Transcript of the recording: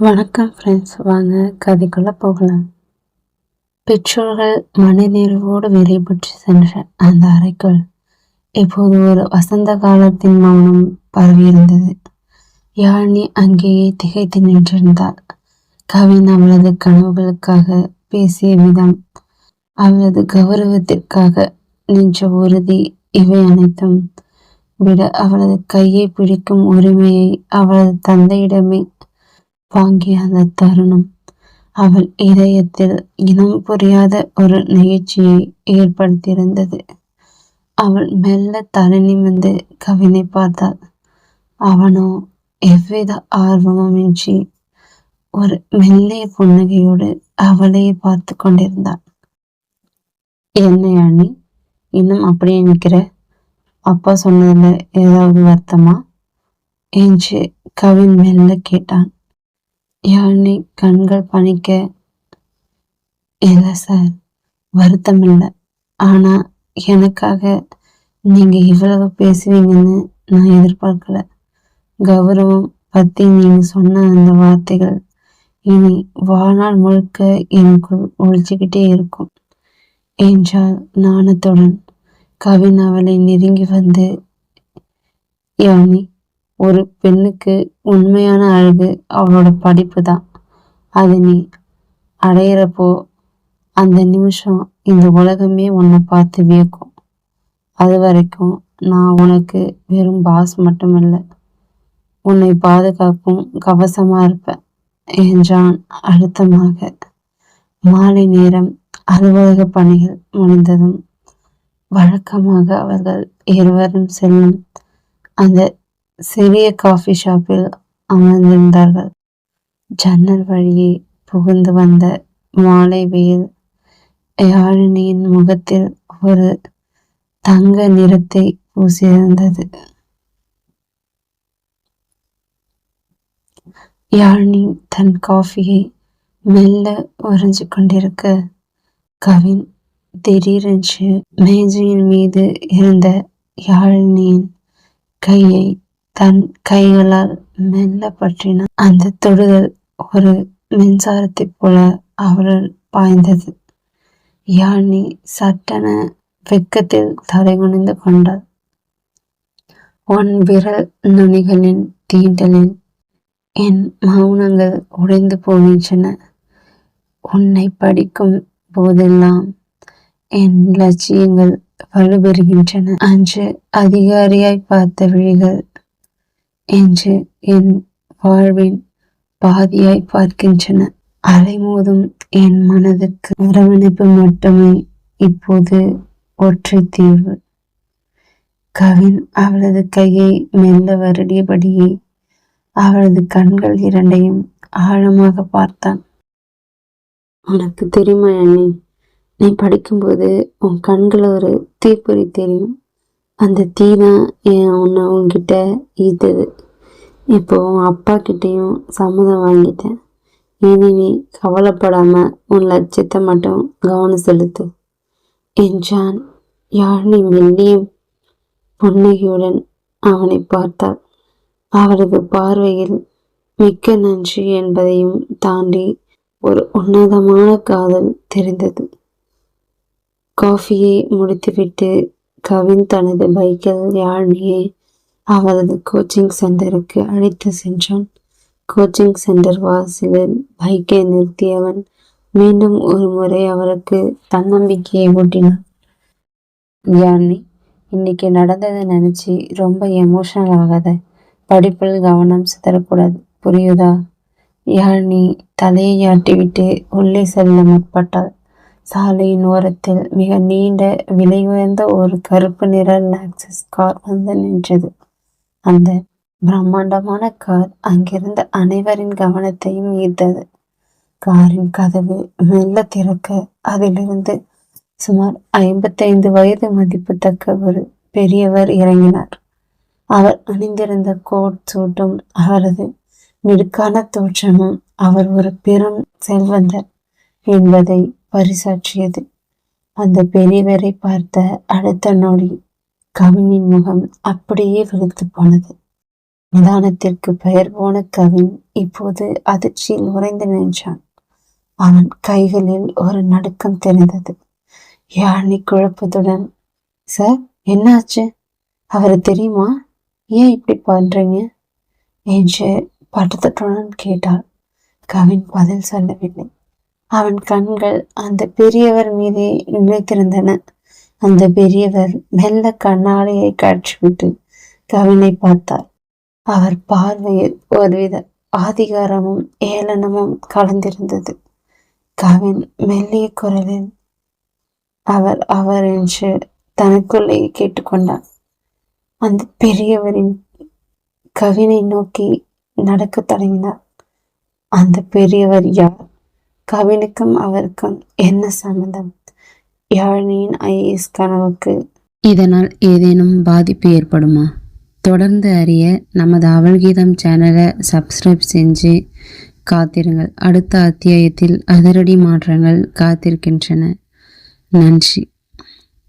வணக்கம் ஃப்ரெண்ட்ஸ், வாங்க கதைக்குள்ள போகலாம். பெற்றோர்கள் மனநிறைவோடு விடைபெற்று சென்ற அந்த அறைக்குள் இப்போது ஒரு வசந்த காலத்தின் மௌனம் பரவியிருந்தது. யாழினி அங்கேயே திகைத்து நின்றிருந்தாள். கவின் அவளது கனவுகளுக்காக பேசிய விதம், அவளது கௌரவத்திற்காக நின்ற உறுதி, இவை அனைத்தும் விட அவளது கையை பிடிக்கும் உரிமையை அவளது தந்தையிடமே வாங்கிய அந்த தருணம் அவள் இதயத்தில் இனம் புரியாத ஒரு நிகழ்ச்சியை ஏற்படுத்தியிருந்தது. அவள் மெல்ல தலை நிமிர்ந்து கவினை பார்த்தாள். அவனோ எவ்வித ஆர்வமுமின்றி ஒரு மெல்லிய புன்னகையோடு அவளையே பார்த்து கொண்டிருந்தான். என்ன அண்ணி, இன்னும் அப்படியே நிற்கிற? அப்பா சொன்னதுல ஏதாவது வருத்தமா என்று கவின் மெல்ல கேட்டான். யாழினி கண்கள் பணிக்க, இல்லை சார், வருத்தம் இல்லை. ஆனா எனக்காக நீங்க இவ்வளவு பேசுவீங்கன்னு நான் எதிர்பார்க்கல. கௌரவம் பத்தி நீங்க சொன்ன அந்த வார்த்தைகள் இனி வாழ்நாள் முழுக்க எனக்குள் ஒழிச்சுக்கிட்டே இருக்கும் என்றால் நாணத்துடன். கவின் அவளை நெருங்கி வந்து, யாழினி, ஒரு பெண்ணுக்கு உண்மையான அழகு அவளோட படிப்பு தான். அது நீ அடையிறப்போ அந்த நிமிஷம் இந்த உலகமே உன்னை பார்த்து வியக்கும். அது வரைக்கும் நான் உனக்கு வெறும் பாஸ் மட்டுமில்லை, உன்னை பாதுகாக்கும் கவசமா இருப்பேன் என்றான் அழுத்தமாக. மாலை நேரம் அலுவலக பணிகள் முடிந்ததும் வழக்கமாக அவர்கள் இருவரும் செல்லும் அந்த சிறிய காஃபி ஷாப்பில் அமர்ந்திருந்தார்கள். ஜன்னல் வழியே புகுந்து வந்த மாலை வெயில் யாழினியின் முகத்தில் ஒரு தங்க நிறத்தை பூசியிருந்தது. யாழினி தன் காஃபியை மெல்ல உறிஞ்சு கொண்டிருக்க, கவின் திடீரென்று மேஜையின் மீது இருந்த யாழினியின் கையை தன் கைகளால் மெல்ல பற்றினான். அந்த தொடுதல் ஒரு மின்சாரத்தைப் போல அவள் பாய்ந்தது. யாழினி சட்டென வெக்கத்தில் தலை குனிந்து கொண்டாள். உன் விரல் நுனிகளின் தீண்டலில் என் மௌனங்கள் உடைந்து போகின்றன. உன்னை படிக்கும் போதெல்லாம் என் லட்சியங்கள் வலுப்பெறுகின்றன. அன்று அதிகாரியாய் பார்த்த விழிகள் என்று என் வாழ்வின் பாதியாய் பார்க்கின்றன. அலைமோதும் என் மனதுக்கு அரவணைப்பு மட்டுமே இப்போது ஒற்றை தீர்வு. கவின் அவளது கையை மெல்ல வருடியபடியே அவளது கண்கள் இரண்டையும் ஆழமாக பார்த்தான். உனக்கு தெரியுமா அண்ணி, நீ படிக்கும்போது உன் கண்கள் ஒரு தீப்பொறி தெரியும். அந்த தீ தான் உன்னை உன்கிட்ட ஈர்த்தது. இப்போ உன் அப்பா கிட்டேயும் சம்மதம் வாங்கிட்டேன். இனி நீ கவலைப்படாம உன் லட்சியத்தை மட்டும் கவனம் செலுத்து என்றான். யாழினி மெல்லிய புன்னகையுடன் அவனை பார்த்தாள். அவளது பார்வையில் மிக்க நன்றி என்பதையும் தாண்டி ஒரு உன்னதமான காதல் தெரிந்தது. காஃபியை முடித்துவிட்டு கவின் தனது பைக்கில் யாழினியை அவளது கோச்சிங் சென்டருக்கு அழைத்து சென்றான். கோச்சிங் சென்டர் வாசலில் பைக்கை நிறுத்தியவன் மீண்டும் ஒரு முறை அவளுக்கு தன்னம்பிக்கையை ஊட்டினான். யாழினி, இன்னைக்கு நடந்ததை நினைச்சு ரொம்ப எமோஷனல் ஆகாத. படிப்பில் கவனம் சிதறக்கூடாது, புரியுதா? யாழினி தலையை ஆட்டிவிட்டு உள்ளே செல்ல முற்பட்டாள். சாலையின் ஓரத்தில் மிக நீண்ட விலை உயர்ந்த ஒரு கருப்பு நிற லாக்ஸஸ் கார் வந்து நின்றது. அந்த பிரம்மாண்டமான கார் அங்கிருந்த அனைவரின் கவனத்தையும் ஈர்த்தது. காரின் கதவு மெல்ல திறக்க அதிலிருந்து சுமார் 55 வயது மதிப்புத்தக்க ஒரு பெரியவர் இறங்கினார். அவர் அணிந்திருந்த கோட் சூட்டும் அவரது மிடுக்கான தோற்றமும் அவர் ஒரு பெரும் செல்வந்தர் என்பதை பரிசாற்றியது. அந்த பெரியவரை பார்த்த அடுத்த நொடி கவினின் முகம் அப்படியே வெளுத்து போனது. நிதானத்திற்கு பெயர் போன கவின் இப்போது அதிர்ச்சியில் உறைந்து நின்றான். அவன் கைகளில் ஒரு நடுக்கம் தெரிந்தது. யாழினி குழப்பத்துடன், சார் என்னாச்சு? அவரு தெரியுமா? ஏன் இப்படி பண்றீங்க என்று பட்டத்துடன் கேட்டாள். கவின் பதில் சொல்லவில்லை. அவன் கண்கள் அந்த பெரியவர் மீதே நிலைத்திருந்தன. அந்த பெரியவர் மெல்ல கண்ணாடியை கழற்றிவிட்டு கவினை பார்த்தார். அவர் பார்வையில் ஒருவித ஆதிகாரமும் ஏளனமும் கலந்திருந்தது. கவின் மெல்லிய குரலில் அவர் என்று தனக்குள்ளே கேட்டுக்கொண்டான். அந்த பெரியவரின் கவினை நோக்கி நடக்க தொடங்கினார். அந்த பெரியவர் யார்? கவினுக்கும் அவருக்கும் என்ன சம்பந்தம்? யாழினியின் IAS கனவுக்கு இதனால் ஏதேனும் பாதிப்பு ஏற்படுமா? தொடர்ந்து அறிய நமது அவள்கீதம் சேனலை சப்ஸ்கிரைப் செஞ்சு காத்திருங்கள். அடுத்த அத்தியாயத்தில் அதிரடி மாற்றங்கள் காத்திருக்கின்றன. நன்றி.